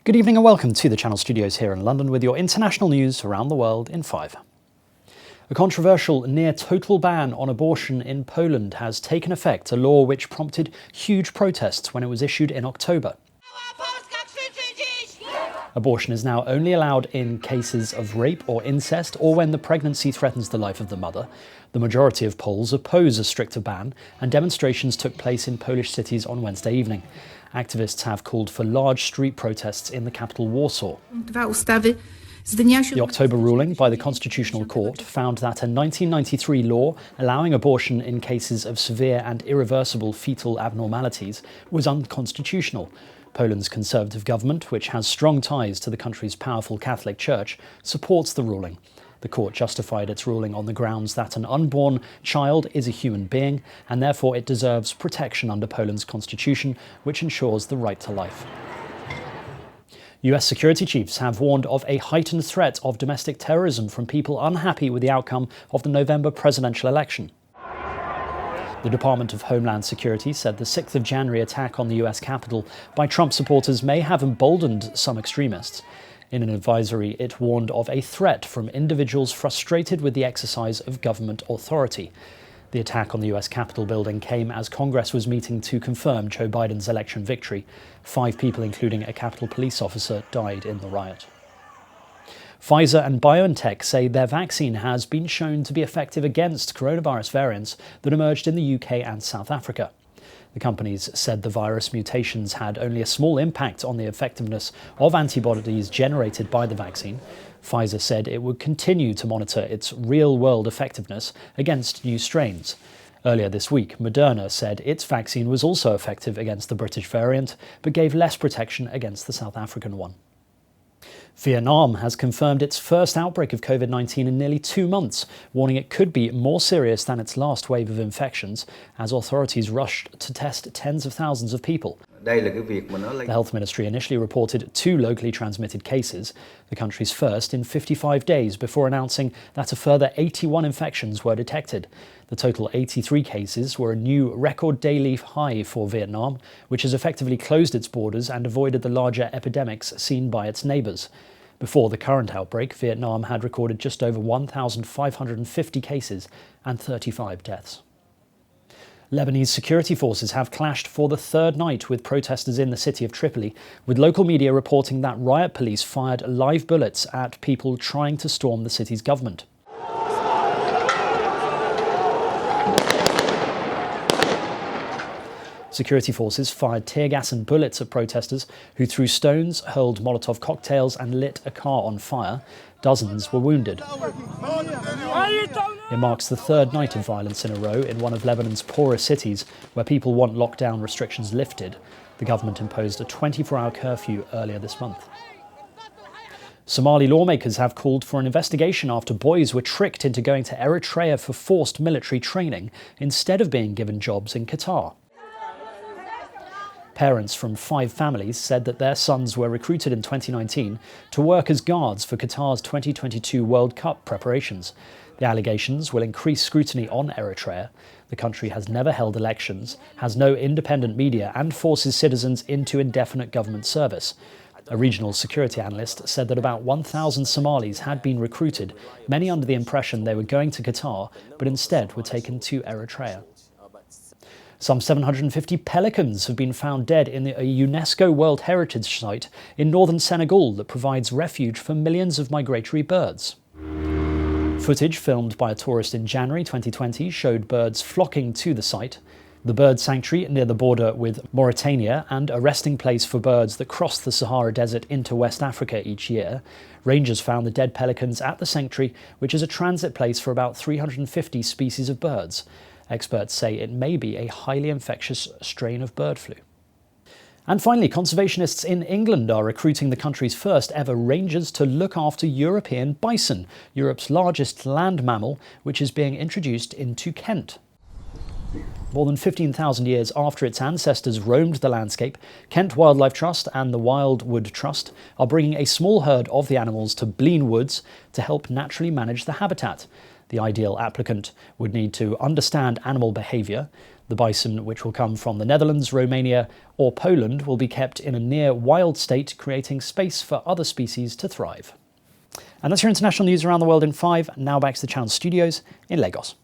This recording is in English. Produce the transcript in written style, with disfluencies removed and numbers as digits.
Good evening and welcome to the Channel Studios here in London with your international news around the world in 5. A controversial near-total ban on abortion in Poland has taken effect, a law which prompted huge protests when it was issued in October. Abortion is now only allowed in cases of rape or incest or when the pregnancy threatens the life of the mother. The majority of Poles oppose a stricter ban, and demonstrations took place in Polish cities on Wednesday evening. Activists have called for large street protests in the capital Warsaw. The October ruling by the Constitutional Court found that a 1993 law allowing abortion in cases of severe and irreversible fetal abnormalities was unconstitutional. Poland's Conservative government, which has strong ties to the country's powerful Catholic Church, supports the ruling. The court justified its ruling on the grounds that an unborn child is a human being and therefore it deserves protection under Poland's constitution, which ensures the right to life. US security chiefs have warned of a heightened threat of domestic terrorism from people unhappy with the outcome of the November presidential election. The Department of Homeland Security said the 6th of January attack on the US Capitol by Trump supporters may have emboldened some extremists. In an advisory, it warned of a threat from individuals frustrated with the exercise of government authority. The attack on the US Capitol building came as Congress was meeting to confirm Joe Biden's election victory. 5 people, including a Capitol police officer, died in the riot. Pfizer and BioNTech say their vaccine has been shown to be effective against coronavirus variants that emerged in the UK and South Africa. The companies said the virus mutations had only a small impact on the effectiveness of antibodies generated by the vaccine. Pfizer said it would continue to monitor its real-world effectiveness against new strains. Earlier this week, Moderna said its vaccine was also effective against the British variant, but gave less protection against the South African one. Vietnam has confirmed its first outbreak of COVID-19 in nearly 2 months, warning it could be more serious than its last wave of infections, as authorities rushed to test tens of thousands of people. The Health Ministry initially reported 2 locally transmitted cases, the country's first in 55 days, before announcing that a further 81 infections were detected. The total 83 cases were a new record daily high for Vietnam, which has effectively closed its borders and avoided the larger epidemics seen by its neighbours. Before the current outbreak, Vietnam had recorded just over 1,550 cases and 35 deaths. Lebanese security forces have clashed for the 3rd night with protesters in the city of Tripoli, with local media reporting that riot police fired live bullets at people trying to storm the city's government. Security forces fired tear gas and bullets at protesters who threw stones, hurled Molotov cocktails and lit a car on fire. Dozens were wounded. It marks the 3rd night of violence in a row in one of Lebanon's poorest cities, where people want lockdown restrictions lifted. The government imposed a 24-hour curfew earlier this month. Somali lawmakers have called for an investigation after boys were tricked into going to Eritrea for forced military training instead of being given jobs in Qatar. Parents from 5 families said that their sons were recruited in 2019 to work as guards for Qatar's 2022 World Cup preparations. The allegations will increase scrutiny on Eritrea. The country has never held elections, has no independent media, and forces citizens into indefinite government service. A regional security analyst said that about 1,000 Somalis had been recruited, many under the impression they were going to Qatar, but instead were taken to Eritrea. Some 750 pelicans have been found dead in a UNESCO World Heritage Site in northern Senegal that provides refuge for millions of migratory birds. Footage filmed by a tourist in January 2020 showed birds flocking to the site. The bird sanctuary near the border with Mauritania and a resting place for birds that cross the Sahara Desert into West Africa each year. Rangers found the dead pelicans at the sanctuary, which is a transit place for about 350 species of birds. Experts say it may be a highly infectious strain of bird flu. And finally, conservationists in England are recruiting the country's first ever rangers to look after European bison, Europe's largest land mammal, which is being introduced into Kent. More than 15,000 years after its ancestors roamed the landscape, Kent Wildlife Trust and the Wildwood Trust are bringing a small herd of the animals to Blean Woods to help naturally manage the habitat. The ideal applicant would need to understand animal behaviour. The bison, which will come from the Netherlands, Romania, or Poland, will be kept in a near wild state, creating space for other species to thrive. And that's your international news around the world in 5. Now back to the channel studios in Lagos.